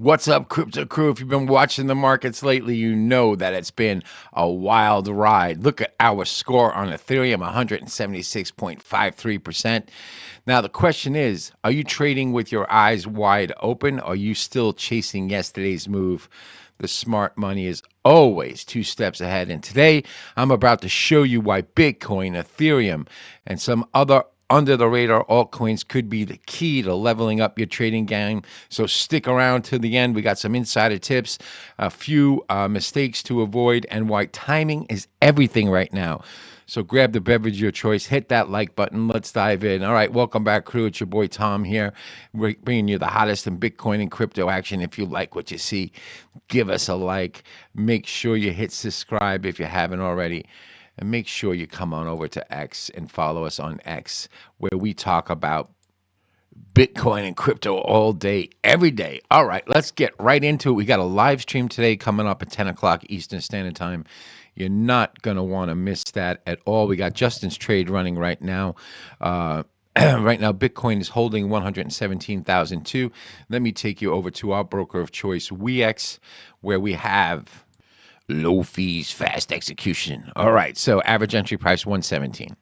What's up, crypto crew? If you've been watching the markets lately, you know that it's been a wild ride. Look at our score on Ethereum, 176.53%. Now, the question is, are you trading with your eyes wide open? Or are you still chasing yesterday's move? The smart money is always two steps ahead. And today, I'm about to show you why Bitcoin, Ethereum, and some other under the radar altcoins could be the key to leveling up your trading game. So stick around to the end. We got some insider tips, a few mistakes to avoid, and why timing is everything right now. So grab the beverage of your choice, hit that like button. Let's dive in. All right, welcome back, crew. It's your boy Tom here, bringing you the hottest in Bitcoin and crypto action. If you like what you see, give us a like. Make sure you hit subscribe if you haven't already. And make sure you come on over to X and follow us on X, where we talk about Bitcoin and crypto all day, every day. All right, let's get right into it. We got a live stream today coming up at 10 o'clock Eastern Standard Time. You're not going to want to miss that at all. We got Justin's trade running right now. Right now, Bitcoin is holding 117,002. Let me take you over to our broker of choice, WeX, where we have low fees, fast execution. All right, so average entry price 117.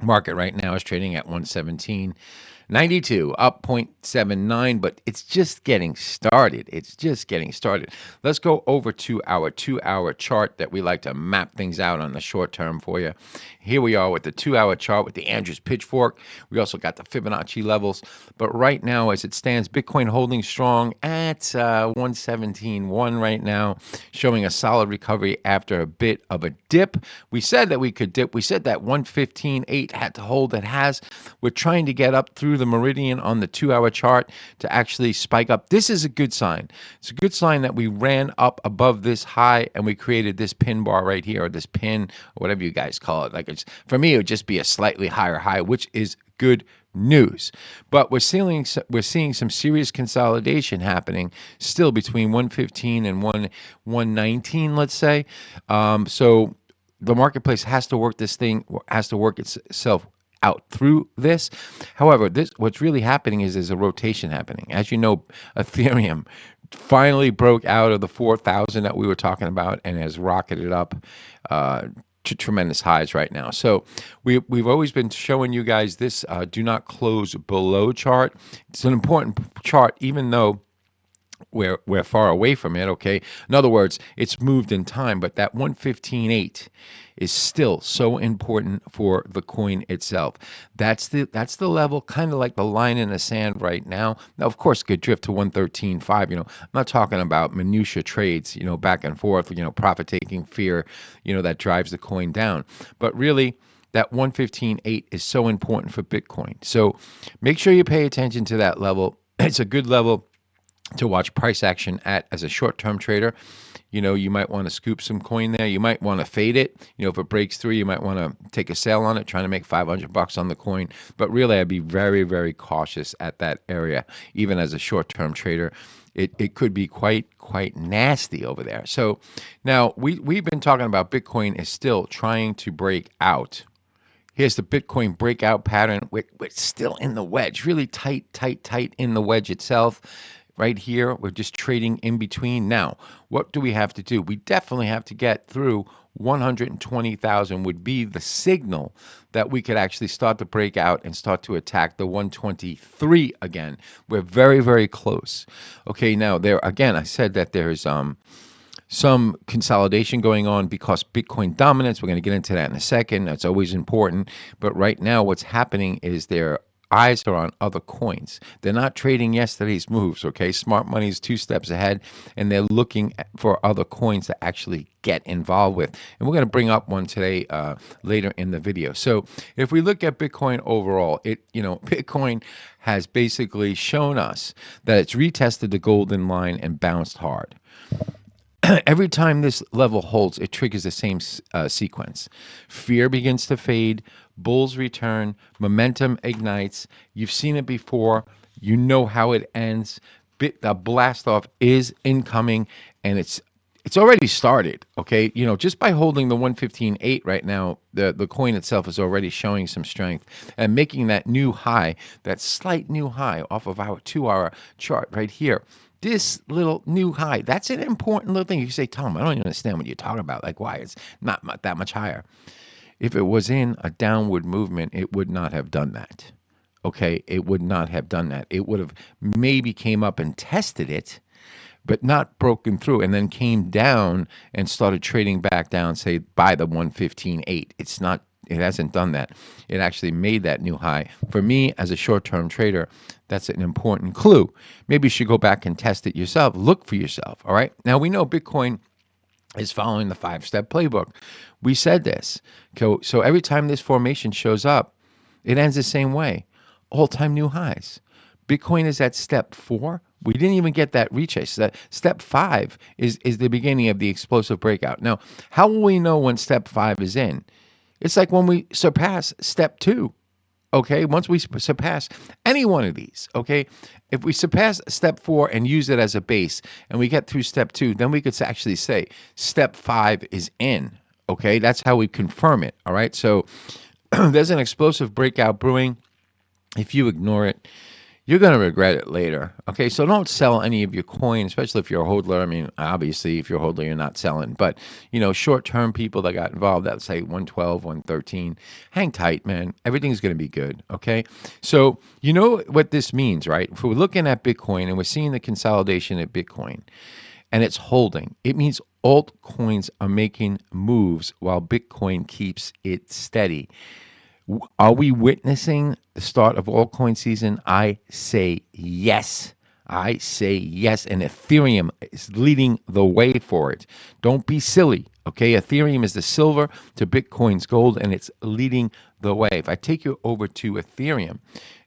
Market right now is trading at 117.92, up 0.79, but it's just getting started. It's just getting started. Let's go over to our 2-hour chart that we like to map things out on the short term for you. Here we are with the 2-hour chart with the Andrews pitchfork. We also got the Fibonacci levels. But right now, as it stands, Bitcoin holding strong at 117.1 right now, showing a solid recovery after a bit of a dip. We said that we could dip. We said that 115.8 had to hold. It has. We're trying to get up through the meridian on the 2-hour chart to actually spike up. This is a good sign. It's a good sign that we ran up above this high and we created this pin bar right here, or this pin, or whatever you guys call it. Like, it's, for me, it would just be a slightly higher high, which is good news. But we're seeing some serious consolidation happening still between 115 and 119, let's say. So the marketplace has to work itself out through this. However, what's really happening is there's a rotation happening. As you know, Ethereum finally broke out of the 4,000 that we were talking about and has rocketed up to tremendous highs right now. So we've always been showing you guys this do not close below chart. It's an important chart, even though we're far away from it. Okay, in other words, it's moved in time, but that 115.8 is still so important for the coin itself. That's the level, kind of like the line in the sand right now. Now, of course, it could drift to 113.5. I'm not talking about minutia trades, back and forth, profit taking fear, that drives the coin down. But really, that 115.8 is so important for Bitcoin. So make sure you pay attention to that level. It's a good level to watch price action at as a short-term trader. You might want to scoop some coin there. You might want to fade it. If it breaks through, you might want to take a sale on it, trying to make $500 on the coin. But really, I'd be very, very cautious at that area, even as a short-term trader. It could be quite nasty over there. So now we've been talking about Bitcoin is still trying to break out. Here's the Bitcoin breakout pattern. We're still in the wedge, really tight in the wedge itself. Right here, we're just trading in between. Now, what do we have to do? We definitely have to get through 120,000 would be the signal that we could actually start to break out and start to attack the 123 again. We're very, very close. Okay, now there again, I said that there's some consolidation going on because Bitcoin dominance. We're going to get into that in a second. That's always important. But right now, what's happening is their eyes are on other coins. They're not trading yesterday's moves, okay? Smart money is 2 steps ahead, and they're looking for other coins to actually get involved with. And we're going to bring up one today later in the video. So if we look at Bitcoin overall, Bitcoin has basically shown us that it's retested the golden line and bounced hard. Every time this level holds, it triggers the same sequence. Fear begins to fade, bulls return, momentum ignites. You've seen it before. You know how it ends. The blast off is incoming, and it's It's already started, okay? Just by holding the 115.8 right now, the coin itself is already showing some strength and making that new high, that slight new high off of our 2-hour chart right here. This little new high, that's an important little thing. You say, Tom, I don't even understand what you're talking about. Like, why it's not that much higher. If it was in a downward movement, it would not have done that. Okay, it would not have done that. It would have maybe came up and tested it, but not broken through, and then came down and started trading back down, say by the 115.8. It hasn't done that. It actually made that new high. For me, as a short-term trader, that's an important clue. Maybe you should go back and test it yourself. Look for yourself. All right. Now we know Bitcoin is following the 5-step playbook. We said this. So every time this formation shows up, it ends the same way. All-time new highs. Bitcoin is at step 4. We didn't even get that retrace. Step 5 is the beginning of the explosive breakout. Now, how will we know when step 5 is in? It's like when we surpass step 2. Okay, once we surpass any one of these, okay, if we surpass step 4 and use it as a base and we get through step 2, then we could actually say step 5 is in. Okay, that's how we confirm it. All right, so there's an explosive breakout brewing. If you ignore it, you're going to regret it later. Okay, so don't sell any of your coin, especially if you're a hodler. I mean, obviously, if you're a hodler, you're not selling. But, short-term people that got involved, that say 112, 113, hang tight, man. Everything's going to be good, okay? So you know what this means, right? If we're looking at Bitcoin and we're seeing the consolidation at Bitcoin and it's holding, it means altcoins are making moves while Bitcoin keeps it steady. Are we witnessing the start of altcoin season? I say yes. I say yes. And Ethereum is leading the way for it. Don't be silly. Okay. Ethereum is the silver to Bitcoin's gold, and it's leading the way. If I take you over to Ethereum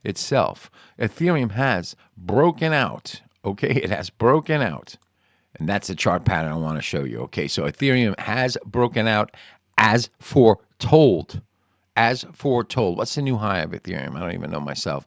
itself, Ethereum has broken out. Okay. It has broken out. And that's the chart pattern I want to show you. Okay. So Ethereum has broken out as foretold. As foretold. What's the new high of Ethereum? I don't even know myself.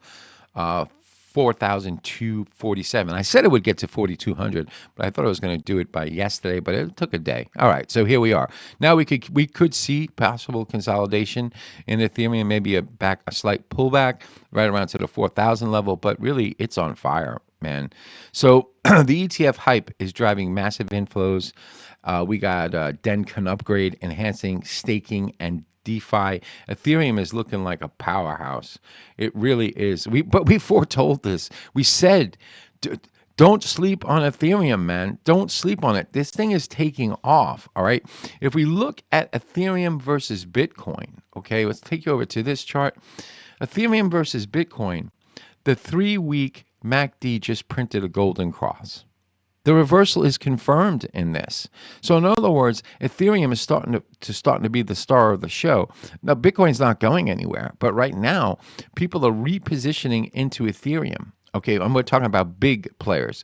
4,247. I said it would get to 4,200, but I thought I was going to do it by yesterday, but it took a day. All right, so here we are. Now we could see possible consolidation in Ethereum, maybe a slight pullback right around to the 4,000 level, but really it's on fire, man. So the ETF hype is driving massive inflows. We got Den can upgrade, enhancing staking and DeFi. Ethereum is looking like a powerhouse. It really is. But we foretold this. We said, don't sleep on Ethereum, man. Don't sleep on it. This thing is taking off, all right? If we look at Ethereum versus Bitcoin, okay, let's take you over to this chart. Ethereum versus Bitcoin, the 3-week MACD just printed a golden cross. The reversal is confirmed in this. So in other words, Ethereum is starting to be the star of the show. Now, Bitcoin's not going anywhere, but right now, people are repositioning into Ethereum. Okay, and we're talking about big players.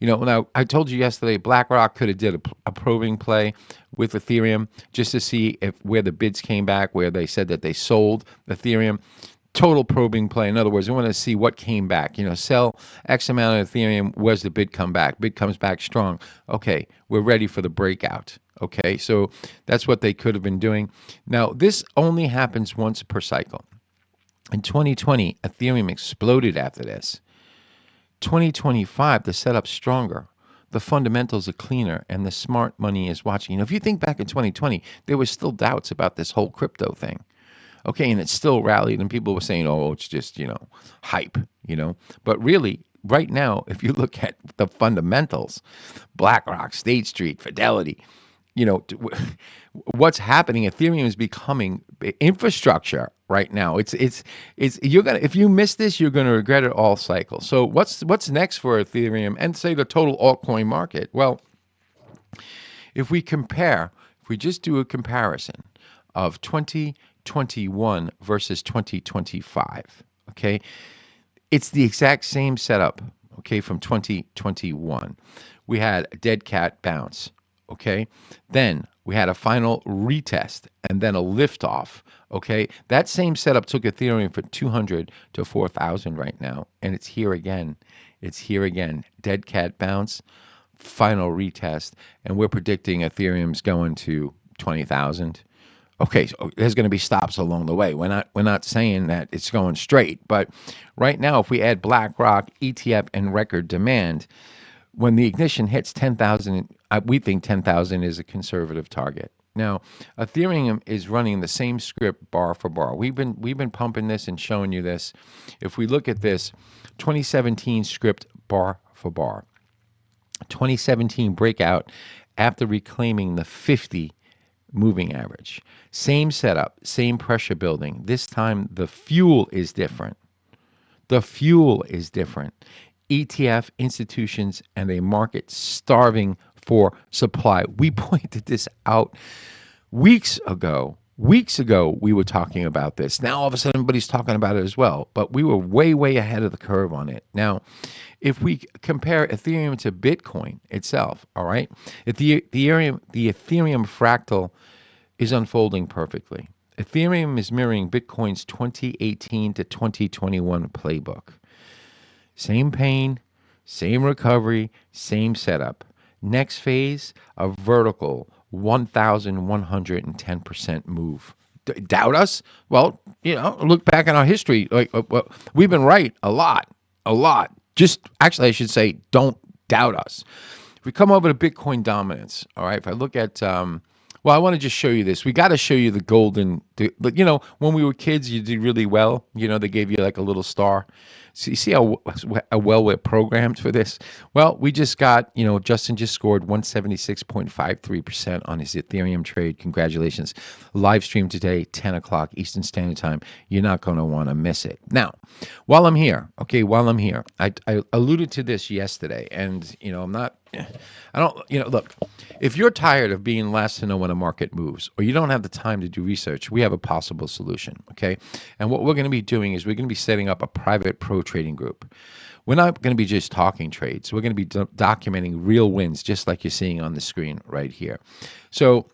Now I told you yesterday, BlackRock could have did a probing play with Ethereum just to see where the bids came back, where they said that they sold Ethereum. Total probing play. In other words, we want to see what came back. Sell X amount of Ethereum. Where's the bid come back? Bid comes back strong. Okay, we're ready for the breakout. Okay, so that's what they could have been doing. Now, this only happens once per cycle. In 2020, Ethereum exploded after this. 2025, the setup's stronger. The fundamentals are cleaner, and the smart money is watching. If you think back in 2020, there was still doubts about this whole crypto thing. Okay, and it still rallied, and people were saying, oh, it's just, hype, But really, right now, if you look at the fundamentals, BlackRock, State Street, Fidelity, what's happening, Ethereum is becoming infrastructure right now. It's you're gonna, if you miss this, you're gonna regret it all cycle. So what's next for Ethereum and say the total altcoin market? Well, if we just do a comparison of 2021 versus 2025, okay? It's the exact same setup, okay, from 2021. We had a dead cat bounce, okay? Then we had a final retest and then a liftoff, okay? That same setup took Ethereum from 200 to 4,000 right now, and it's here again. It's here again. Dead cat bounce, final retest, and we're predicting Ethereum's going to 20,000. Okay, so there's going to be stops along the way. We're not saying that it's going straight, but right now, if we add BlackRock, ETF, and record demand, when the ignition hits 10,000, we think 10,000 is a conservative target. Now, Ethereum is running the same script bar for bar. We've been pumping this and showing you this. If we look at this, 2017 script bar for bar, 2017 breakout after reclaiming the 50 moving average. Same setup, same pressure building. This time the fuel is different. The fuel is different. ETF, institutions, and a market starving for supply. We pointed this out weeks ago. Weeks ago, we were talking about this. Now, all of a sudden, everybody's talking about it as well. But we were way, way ahead of the curve on it. Now, if we compare Ethereum to Bitcoin itself, all right, the Ethereum fractal is unfolding perfectly. Ethereum is mirroring Bitcoin's 2018 to 2021 playbook. Same pain, same recovery, same setup. Next phase, a vertical 1,110% move. Doubt us? Well, look back in our history. We've been right a lot. Just actually, I should say, don't doubt us. If we come over to Bitcoin dominance, all right. If I look at, I want to just show you this. We got to show you the golden. But when we were kids, you did really well. They gave you like a little star. So you see how well we're programmed for this? Well, we just got, Justin just scored 176.53% on his Ethereum trade. Congratulations. Live stream today, 10 o'clock Eastern Standard Time. You're not going to want to miss it. Now, while I'm here, I alluded to this yesterday, and, look, if you're tired of being last to know when a market moves, or you don't have the time to do research, we have a possible solution, okay? And what we're going to be doing is we're going to be setting up a private pro trading group. We're not going to be just talking trades. We're going to be documenting real wins, just like you're seeing on the screen right here. So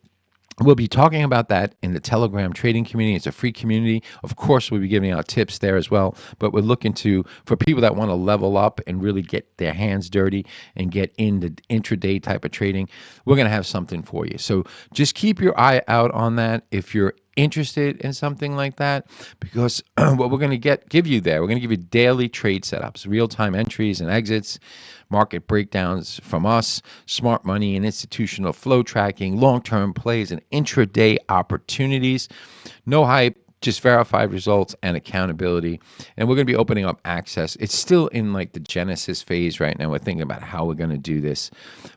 we'll be talking about that in the Telegram trading community. It's a free community. Of course, we'll be giving out tips there as well. But we're looking for people that want to level up and really get their hands dirty and get into intraday type of trading. We're going to have something for you. So just keep your eye out on that if you're interested in something like that, because what we're going to give you there, we're going to give you daily trade setups, real-time entries and exits, market breakdowns from us, smart money and institutional flow tracking, long-term plays and intraday opportunities, no hype, just verified results and accountability. And we're going to be opening up access. It's still in like the Genesis phase right now. We're thinking about how we're going to do this.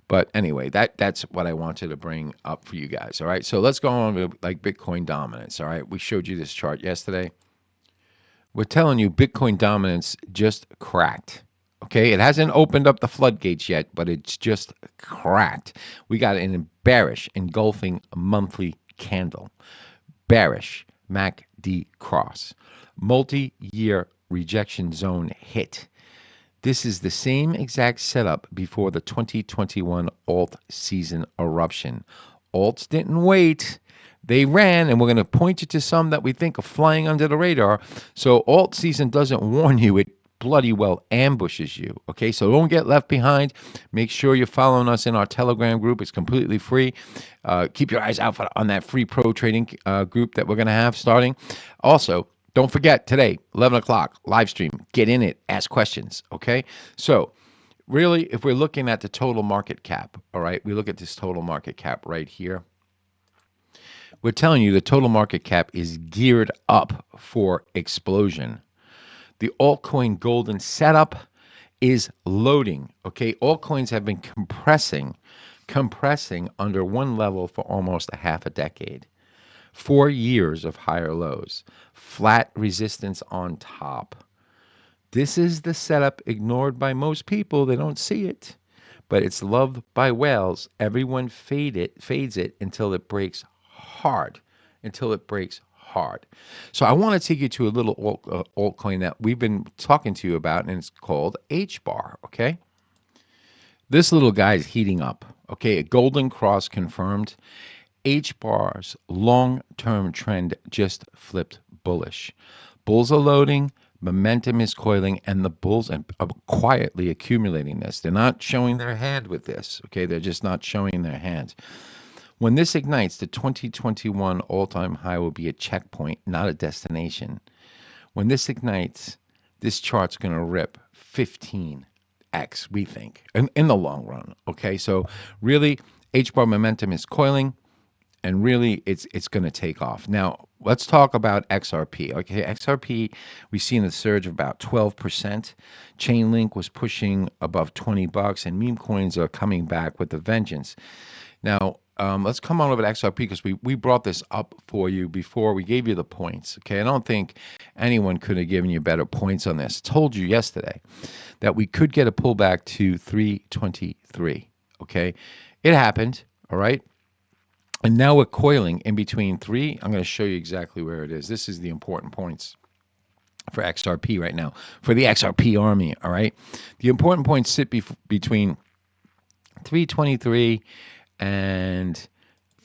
But anyway, that's what I wanted to bring up for you guys. All right. So let's go on with like Bitcoin dominance. All right. We showed you this chart yesterday. We're telling you Bitcoin dominance just cracked. Okay. It hasn't opened up the floodgates yet, but it's just cracked. We got an bearish engulfing monthly candle. Bearish MACD cross. Multi-year rejection zone hit. This is the same exact setup before the 2021 alt season eruption. Alts didn't wait. They ran, and we're going to point you to some that we think are flying under the radar. So alt season doesn't warn you. It bloody well ambushes you. Okay, so don't get left behind. Make sure you're following us in our Telegram group. It's completely free. Keep your eyes out on that free pro trading group that we're going to have starting. Also, don't forget today, 11 o'clock, live stream. Get in it. Ask questions. Okay, so really, if we're looking at the total market cap, all right, we look at this total market cap right here. We're telling you the total market cap is geared up for explosion. The altcoin golden setup is loading. Okay, altcoins have been compressing under one level for almost a half a decade. 4 years of higher lows, flat resistance on top. This is the setup ignored by most people. They don't see it, but it's loved by whales. Everyone fades it until it breaks hard, So I want to take you to a little altcoin that we've been talking to you about, and it's called HBAR, okay? This little guy is heating up, okay? A golden cross confirmed. HBAR's long-term trend just flipped bullish. Bulls are loading, Momentum is coiling, and the bulls are quietly accumulating this. They're not showing their hand with this, okay? They're just not showing their hand. When this ignites, the 2021 all-time high will be a checkpoint, not a destination. When this ignites, this chart's going to rip 15x, we think, in the long run, okay? So really, H-bar momentum is coiling, and really it's going to take off. Now, let's talk about XRP. Okay, XRP, we've seen a surge of about 12%. Chainlink was pushing above $20, and meme coins are coming back with a vengeance. Now, let's come on over to XRP because we brought this up for you before. We gave you the points, okay? I don't think anyone could have given you better points on this. Told you yesterday that we could get a pullback to 323, okay? It happened, all right? And now we're coiling in between three. I'm going to show you exactly where it is. This is the important points for XRP right now, for the XRP army, all right? The important points sit between 323 and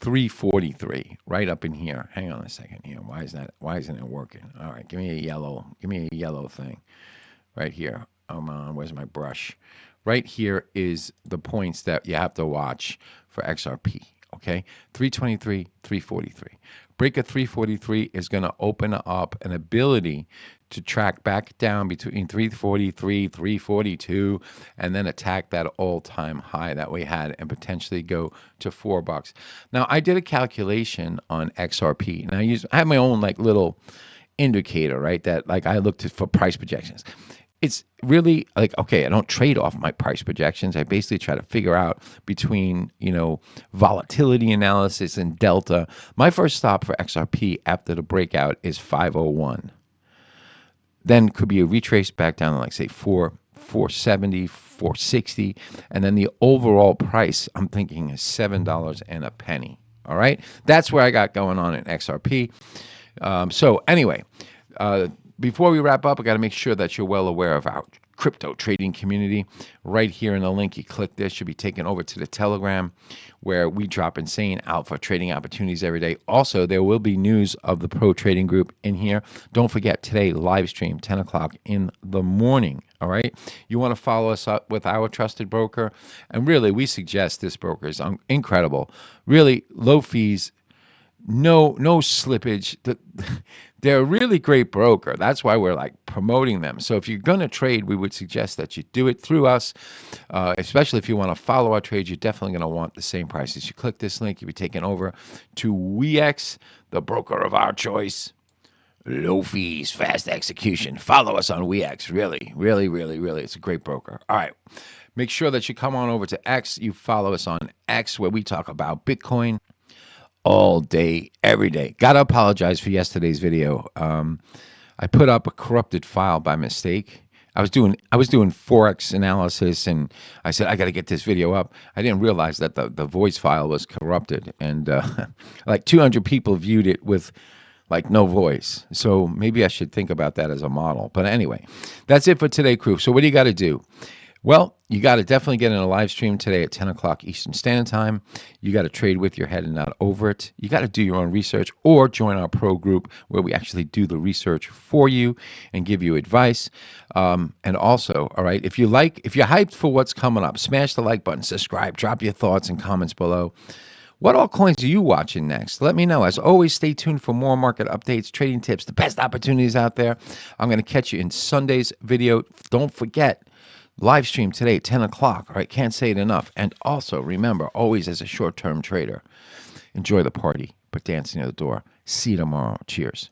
343, right up in here. Hang on a second here. Why isn't it working? All right, give me a yellow thing right here. Where's my brush? Right here is the points that you have to watch for XRP. Okay, 323, 343. Break of 343 is going to open up an ability to track back down between 343, 342, and then attack that all-time high that we had and potentially go to $4. Now, I did a calculation on XRP, and I have my own like little indicator, right? That like I looked at for price projections. It's really like, okay, I don't trade off my price projections. I basically try to figure out between, volatility analysis and delta. My first stop for XRP after the breakout is 501. Then could be a retrace back down to like say 470, 460, and then the overall price I'm thinking is $7 and a penny. All right, that's where I got going on in XRP. So anyway, before we wrap up, I got to make sure that you're well aware of our crypto trading community. Right here in the link, you click this, you'll be taken over to the Telegram, where we drop insane alpha trading opportunities every day. Also, there will be news of the pro trading group in here. Don't forget, today, live stream, 10 o'clock in the morning. All right, you want to follow us up with our trusted broker, and really, we suggest this broker is incredible. Really low fees. No slippage. They're a really great broker. That's why we're like promoting them. So if you're going to trade, we would suggest that you do it through us, especially if you want to follow our trades. You're definitely going to want the same prices. You click this link, you'll be taken over to FOREX, the broker of our choice. Low fees, fast execution. Follow us on FOREX. Really, really, really, really. It's a great broker. All right. Make sure that you come on over to X. You follow us on X, where we talk about Bitcoin all day, every day. Gotta apologize for yesterday's video. I put up a corrupted file by mistake. I was doing FOREX analysis, and I said I got to get this video up. I didn't realize that the voice file was corrupted, and like 200 people viewed it with like no voice. So maybe I should think about that as a model. But anyway, that's it for today, crew. So what do you got to do? Well, you got to definitely get in a live stream today at 10 o'clock Eastern Standard Time. You got to trade with your head and not over it. You got to do your own research or join our pro group where we actually do the research for you and give you advice. And also, all right, if you're hyped for what's coming up, smash the like button, subscribe, drop your thoughts and comments below. What altcoins are you watching next? Let me know. As always, stay tuned for more market updates, trading tips, the best opportunities out there. I'm going to catch you in Sunday's video. Don't forget, live stream today at 10 o'clock. All right, can't say it enough. And also, remember, always as a short-term trader, enjoy the party, but dance near the door. See you tomorrow. Cheers.